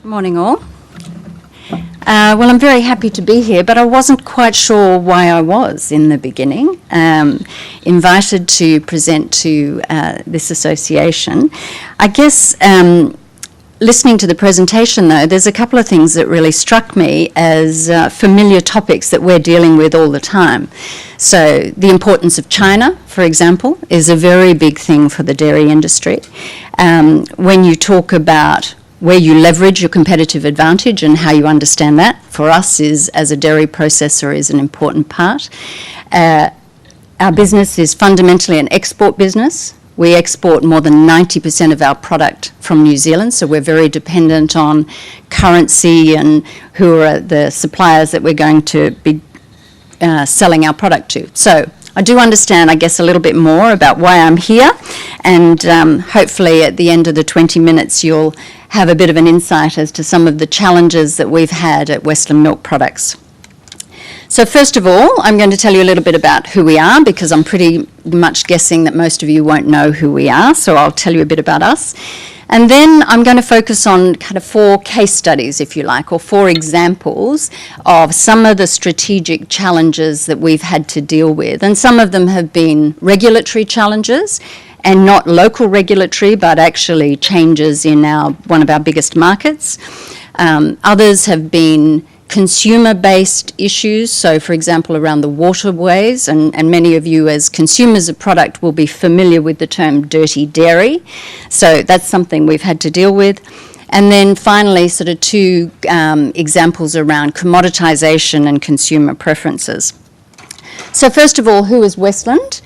Morning all. Well, I'm very happy to be here, but I wasn't quite sure why I was in the beginning. Invited to present to this association. I guess listening to the presentation, though, there's a couple of things that really struck me as familiar topics that we're dealing with all the time. So the importance of China, for example, is a very big thing for the dairy industry. When you talk about where you leverage your competitive advantage and how you understand that, for us is, as a dairy processor, is an important part. Our business is fundamentally an export business. We export more than 90% of our product from New Zealand, so we're very dependent on currency and who are the suppliers that we're going to be selling our product to. So I do understand, I guess, a little bit more about why I'm here, and hopefully at the end of the 20 minutes you'll have a bit of an insight as to some of the challenges that we've had at Westland Milk Products. So first of all, I'm going to tell you a little bit about who we are, because I'm pretty much guessing that most of you won't know who we are, so I'll tell you a bit about us. And then I'm going to focus on kind of 4 case studies, if you like, or 4 examples of some of the strategic challenges that we've had to deal with. And some of them have been regulatory challenges, and not local regulatory, but actually changes in one of our biggest markets. Others have been consumer-based issues, so for example around the waterways, and many of you as consumers of product will be familiar with the term dirty dairy, so that's something we've had to deal with. And then finally sort of 2 examples around commoditisation and consumer preferences. So first of all, who is Westland?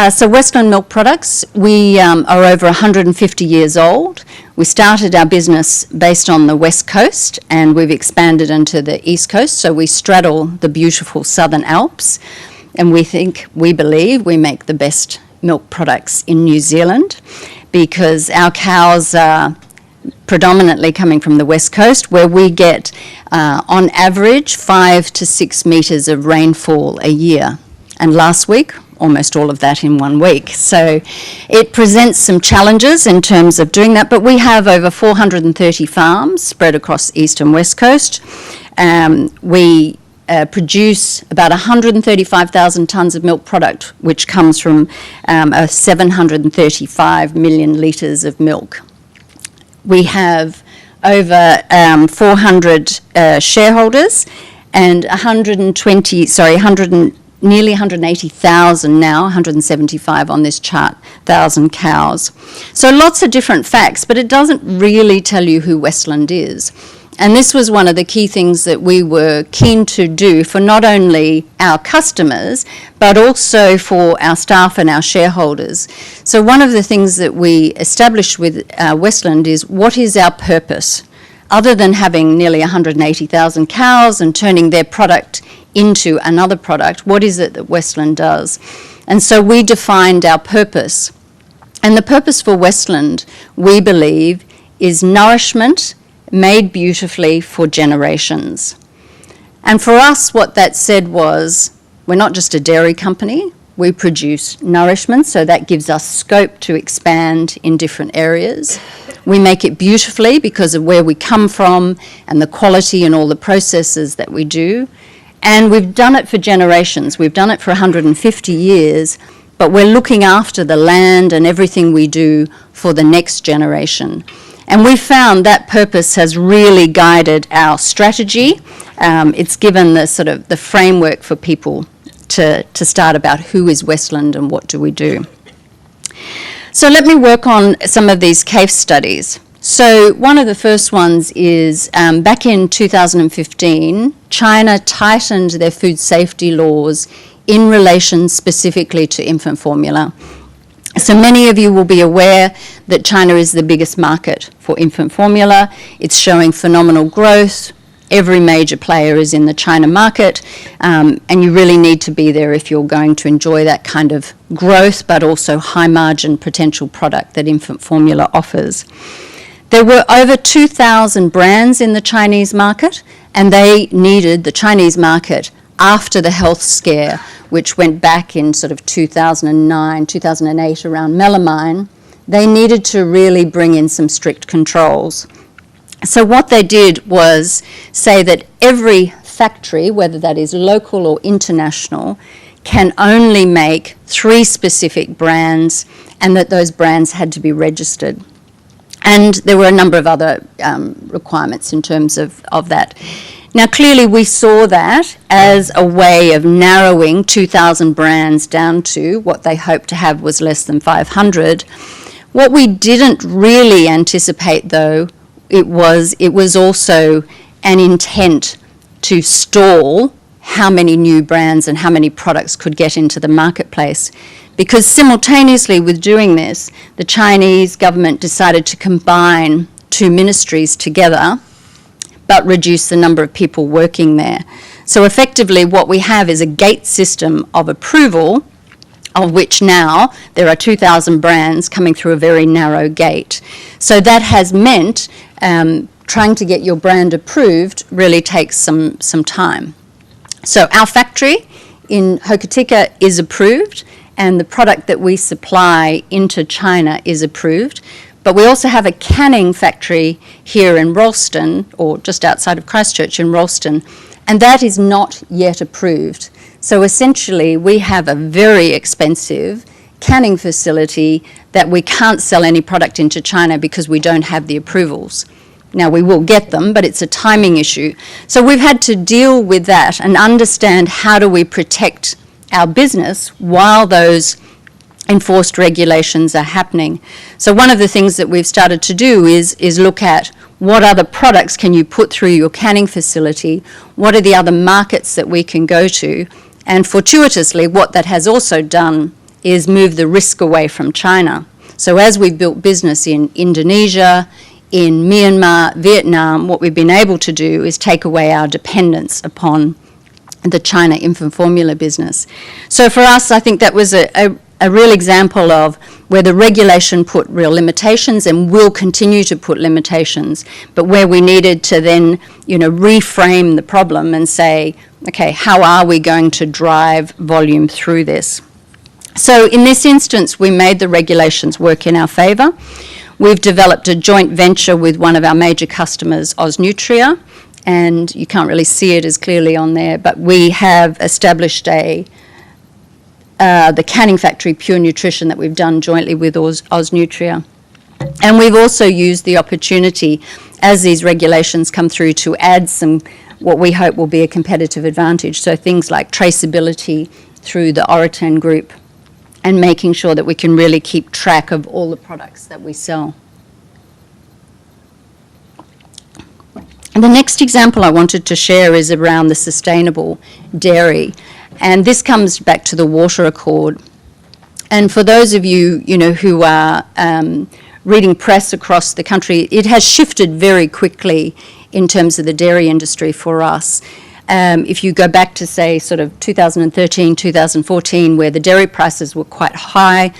So Westland Milk Products, we are over 150 years old. We started our business based on the west coast, and we've expanded into the east coast, so we straddle the beautiful Southern Alps, and we believe we make the best milk products in New Zealand, because our cows are predominantly coming from the west coast, where we get on average 5 to 6 metres of rainfall a year, and last week almost all of that in 1 week. So it presents some challenges in terms of doing that, but we have over 430 farms spread across east and west coast. We produce about 135,000 tonnes of milk product, which comes from 735 million litres of milk. We have over 400 shareholders and nearly 180,000 now, 175 on this chart, 1,000 cows. So lots of different facts, but it doesn't really tell you who Westland is. And this was one of the key things that we were keen to do for not only our customers, but also for our staff and our shareholders. So one of the things that we established with Westland is, what is our purpose? Other than having nearly 180,000 cows and turning their product into another product, what is it that Westland does? And so we defined our purpose. And the purpose for Westland, we believe, is nourishment made beautifully for generations. And for us, what that said was, we're not just a dairy company, we produce nourishment, so that gives us scope to expand in different areas. We make it beautifully because of where we come from and the quality and all the processes that we do. And we've done it for generations. We've done it for 150 years, but we're looking after the land and everything we do for the next generation. And we found that purpose has really guided our strategy. It's given the sort of the framework for people to start about who is Westland and what do we do. So let me work on some of these case studies. So one of the first ones is back in 2015, China tightened their food safety laws in relation specifically to infant formula. So many of you will be aware that China is the biggest market for infant formula. It's showing phenomenal growth. Every major player is in the China market, and you really need to be there if you're going to enjoy that kind of growth, but also high margin potential product that infant formula offers. There were over 2,000 brands in the Chinese market, and they needed the Chinese market after the health scare, which went back in sort of 2009, 2008 around melamine. They needed to really bring in some strict controls. So what they did was say that every factory, whether that is local or international, can only make 3 specific brands, and that those brands had to be registered. And there were a number of other requirements in terms of that. Now, clearly we saw that as a way of narrowing 2,000 brands down to what they hoped to have was less than 500. What we didn't really anticipate, though, it was also an intent to stall how many new brands and how many products could get into the marketplace. Because simultaneously with doing this, the Chinese government decided to combine 2 ministries together, but reduce the number of people working there. So effectively what we have is a gate system of approval, of which now there are 2,000 brands coming through a very narrow gate. So that has meant trying to get your brand approved really takes some time. So our factory in Hokitika is approved, and the product that we supply into China is approved. But we also have a canning factory here in Ralston, or just outside of Christchurch in Ralston, and that is not yet approved. So essentially we have a very expensive canning facility that we can't sell any product into China because we don't have the approvals. Now, we will get them, but it's a timing issue. So we've had to deal with that and understand how do we protect our business while those enforced regulations are happening. So one of the things that we've started to do is look at what other products can you put through your canning facility, what are the other markets that we can go to, and fortuitously what that has also done is move the risk away from China. So as we've built business in Indonesia, in Myanmar, Vietnam, what we've been able to do is take away our dependence upon the China infant formula business. So for us, I think that was a real example of where the regulation put real limitations and will continue to put limitations, but where we needed to then, reframe the problem and say, okay, how are we going to drive volume through this? So in this instance, we made the regulations work in our favour. We've developed a joint venture with one of our major customers, Osnutria, and you can't really see it as clearly on there, but we have established the canning factory, Pure Nutrition, that we've done jointly with Osnutria. And we've also used the opportunity, as these regulations come through, to add some, what we hope will be a competitive advantage. So things like traceability through the Oroten group, and making sure that we can really keep track of all the products that we sell. And the next example I wanted to share is around the sustainable dairy. And this comes back to the Water Accord. And for those of you, who are reading press across the country, it has shifted very quickly in terms of the dairy industry for us. If you go back to, say, sort of 2013, 2014, where the dairy prices were quite high,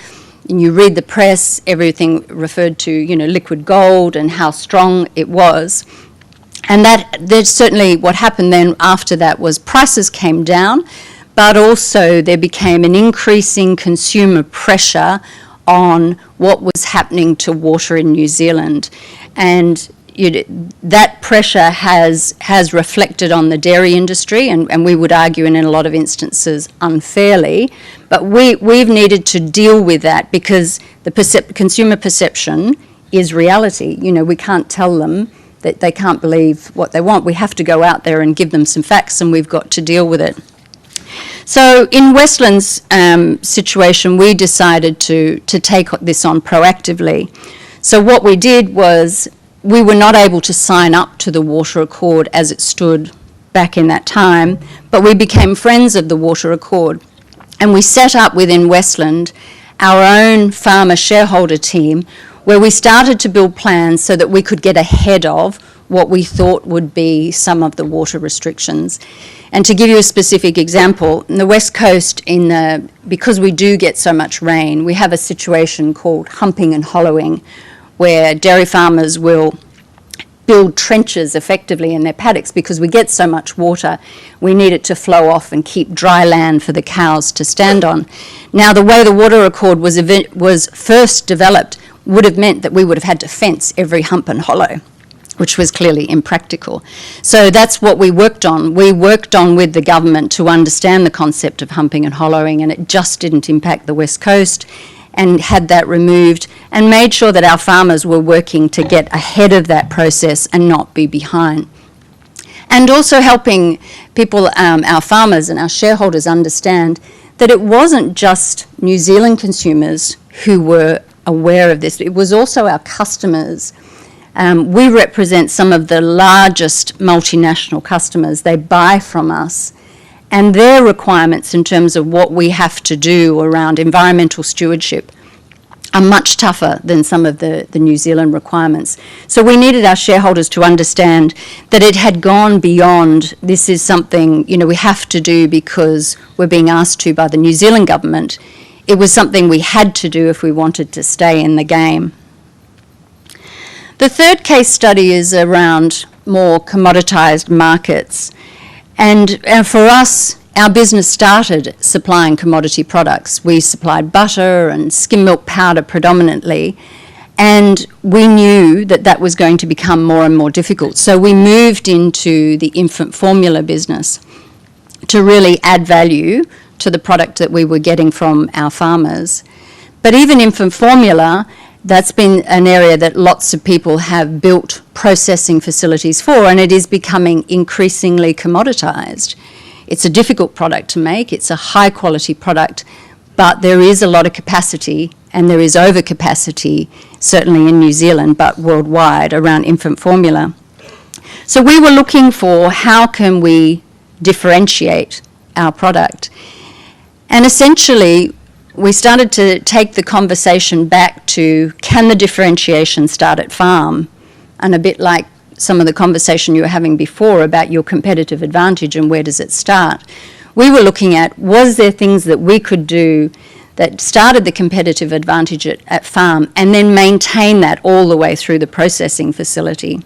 and you read the press, everything referred to, liquid gold and how strong it was. And that's certainly what happened then after that was prices came down, but also there became an increasing consumer pressure on what was happening to water in New Zealand. And that pressure has reflected on the dairy industry, and we would argue in a lot of instances unfairly, but we've needed to deal with that because the consumer perception is reality. We can't tell them that they can't believe what they want. We have to go out there and give them some facts, and we've got to deal with it. So in Westland's situation, we decided to take this on proactively. So what we did was, we were not able to sign up to the Water Accord as it stood back in that time, but we became friends of the Water Accord. And we set up within Westland our own farmer shareholder team, where we started to build plans so that we could get ahead of what we thought would be some of the water restrictions. And to give you a specific example, in the West Coast, because we do get so much rain, we have a situation called humping and hollowing, where dairy farmers will build trenches effectively in their paddocks because we get so much water, we need it to flow off and keep dry land for the cows to stand on. Now, the way the Water Accord was first developed would have meant that we would have had to fence every hump and hollow. which was clearly impractical. So that's what we worked on. We worked on with the government to understand the concept of humping and hollowing, and it just didn't impact the West Coast, and had that removed and made sure that our farmers were working to get ahead of that process and not be behind. And also helping people, our farmers and our shareholders, understand that it wasn't just New Zealand consumers who were aware of this, it was also our customers. We represent some of the largest multinational customers. They buy from us, and their requirements in terms of what we have to do around environmental stewardship are much tougher than some of the New Zealand requirements. So we needed our shareholders to understand that it had gone beyond, this is something, we have to do because we're being asked to by the New Zealand government. It was something we had to do if we wanted to stay in the game. The third case study is around more commoditised markets. And for us, our business started supplying commodity products. We supplied butter and skim milk powder predominantly, and we knew that that was going to become more and more difficult. So we moved into the infant formula business to really add value to the product that we were getting from our farmers. But even infant formula, that's been an area that lots of people have built processing facilities for, and it is becoming increasingly commoditised. It's a difficult product to make, it's a high quality product, but there is a lot of capacity, and there is overcapacity, certainly in New Zealand, but worldwide, around infant formula. So we were looking for how can we differentiate our product. And essentially, we started to take the conversation back to, can the differentiation start at farm? And a bit like some of the conversation you were having before about your competitive advantage and where does it start, we were looking at, was there things that we could do that started the competitive advantage at farm and then maintain that all the way through the processing facility?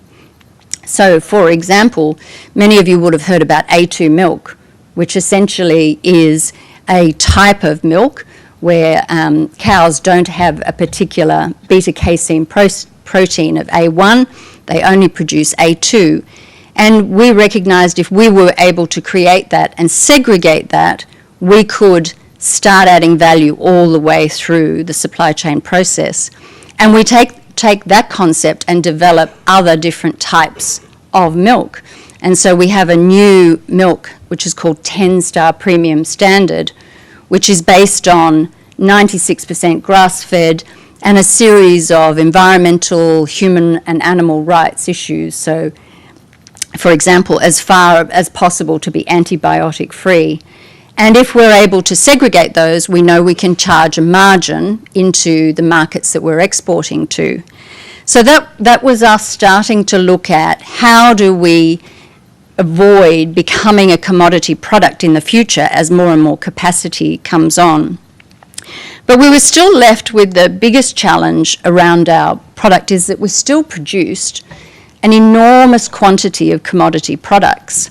So, for example, many of you would have heard about A2 milk, which essentially is a type of milk where cows don't have a particular beta-casein protein of A1, they only produce A2. And we recognised if we were able to create that and segregate that, we could start adding value all the way through the supply chain process. And we take that concept and develop other different types of milk. And so we have a new milk, which is called 10-star premium standard, which is based on 96% grass-fed and a series of environmental, human and animal rights issues. So, for example, as far as possible to be antibiotic-free. And if we're able to segregate those, we know we can charge a margin into the markets that we're exporting to. So that was us starting to look at how do we avoid becoming a commodity product in the future as more and more capacity comes on. But we were still left with the biggest challenge around our product is that we still produced an enormous quantity of commodity products.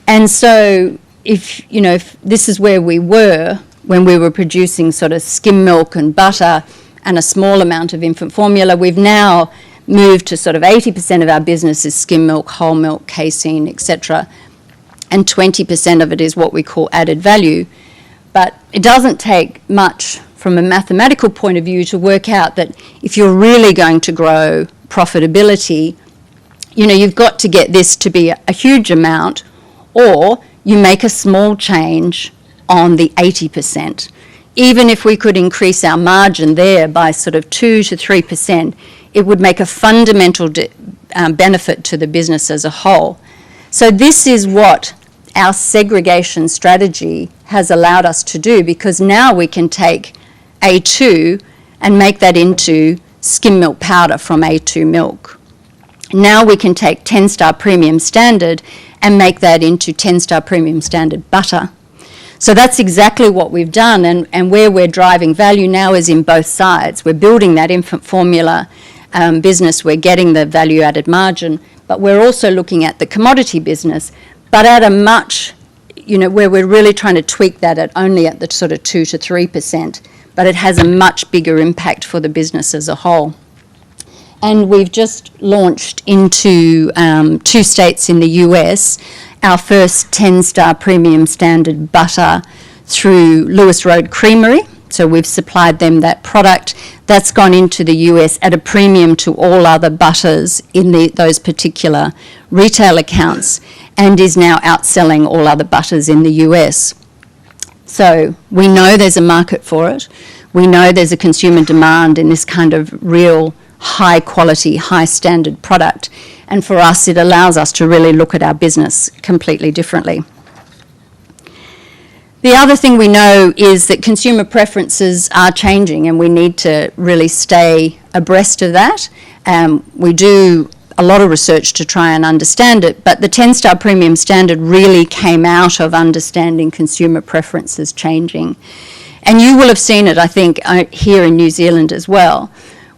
And so if this is where we were when we were producing sort of skim milk and butter and a small amount of infant formula, we've now moved to sort of 80% of our business is skim milk, whole milk, casein, etc. And 20% of it is what we call added value. But it doesn't take much from a mathematical point of view to work out that if you're really going to grow profitability, you've got to get this to be a huge amount, or you make a small change on the 80%. Even if we could increase our margin there by sort of 2 to 3%, it would make a fundamental benefit to the business as a whole. So this is what our segregation strategy has allowed us to do, because now we can take A2 and make that into skim milk powder from A2 milk. Now we can take 10-star premium standard and make that into 10-star premium standard butter. So that's exactly what we've done, and where we're driving value now is in both sides. We're building that infant formula business, we're getting the value-added margin, but we're also looking at the commodity business, but at a much, where we're really trying to tweak that only at the sort of 2 to 3%, but it has a much bigger impact for the business as a whole. And we've just launched into 2 states in the US our first 10-star premium standard butter through Lewis Road Creamery. So we've supplied them that product. That's gone into the US at a premium to all other butters in those particular retail accounts, and is now outselling all other butters in the US. So we know there's a market for it. We know there's a consumer demand in this kind of real high quality, high standard product. And for us, it allows us to really look at our business completely differently. The other thing we know is that consumer preferences are changing, and we need to really stay abreast of that. We do a lot of research to try and understand it, but the 10-star premium standard really came out of understanding consumer preferences changing. And you will have seen it, I think, here in New Zealand as well,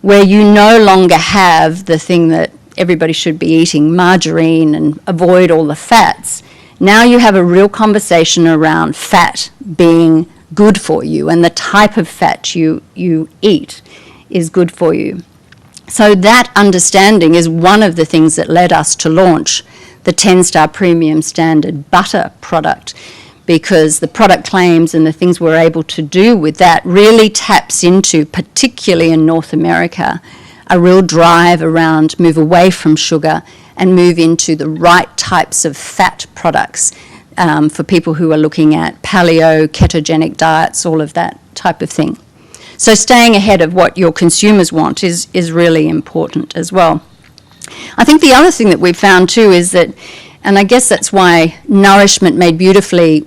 where you no longer have the thing that everybody should be eating, margarine, and avoid all the fats. Now you have a real conversation around fat being good for you, and the type of fat you eat is good for you. So that understanding is one of the things that led us to launch the 10-star premium standard butter product, because the product claims and the things we're able to do with that really taps into, particularly in North America, a real drive around move away from sugar and move into the right types of fat products for people who are looking at paleo, ketogenic diets, all of that type of thing. So staying ahead of what your consumers want is really important as well. I think the other thing that we've found too is that, and I guess that's why Nourishment Made Beautifully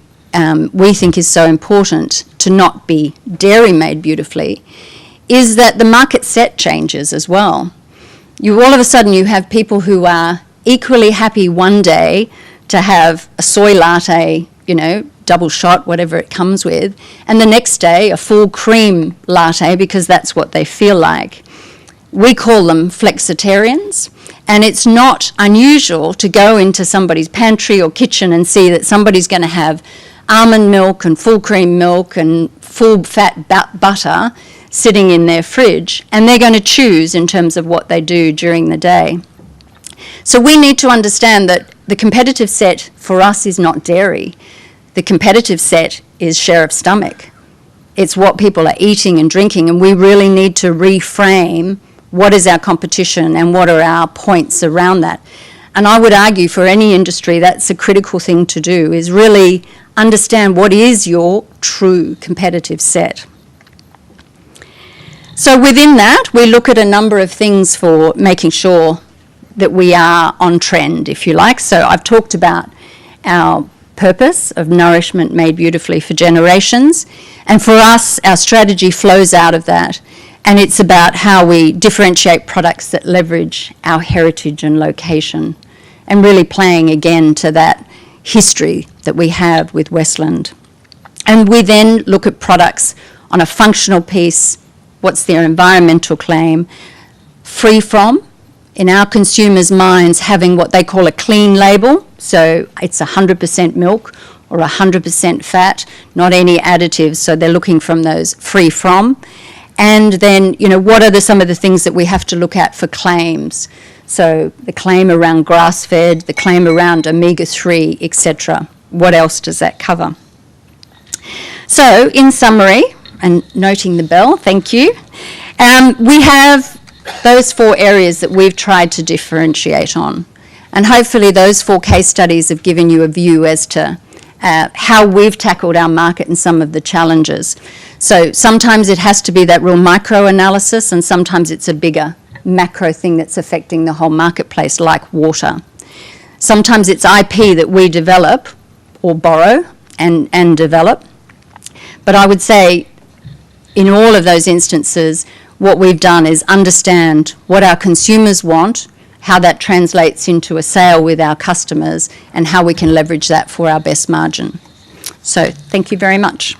we think is so important to not be Dairy Made Beautifully, is that the market set changes as well. All of a sudden you have people who are equally happy one day to have a soy latte, double shot, whatever it comes with, and the next day a full cream latte because that's what they feel like. We call them flexitarians, and it's not unusual to go into somebody's pantry or kitchen and see that somebody's going to have almond milk and full cream milk and full fat butter sitting in their fridge, and they're going to choose in terms of what they do during the day. So we need to understand that the competitive set for us is not dairy. The competitive set is share of stomach. It's what people are eating and drinking, and we really need to reframe what is our competition and what are our points around that. And I would argue for any industry that's a critical thing to do, is really understand what is your true competitive set. So within that, we look at a number of things for making sure that we are on trend, if you like. So I've talked about our purpose of Nourishment Made Beautifully for Generations. And for us, our strategy flows out of that. And it's about how we differentiate products that leverage our heritage and location, and really playing again to that history that we have with Westland. And we then look at products on a functional piece. What's their environmental claim? Free from, in our consumers' minds, having what they call a clean label. So it's 100% milk or 100% fat, not any additives. So they're looking from those free from. And then, what are some of the things that we have to look at for claims? So the claim around grass-fed, the claim around omega-3, etc. What else does that cover? So in summary, and noting the bell, thank you, we have those 4 areas that we've tried to differentiate on. And hopefully those 4 case studies have given you a view as to how we've tackled our market and some of the challenges. So sometimes it has to be that real micro-analysis, and sometimes it's a bigger macro thing that's affecting the whole marketplace, like water. Sometimes it's IP that we develop or borrow and develop. But I would say in all of those instances, what we've done is understand what our consumers want, how that translates into a sale with our customers, and how we can leverage that for our best margin. So thank you very much.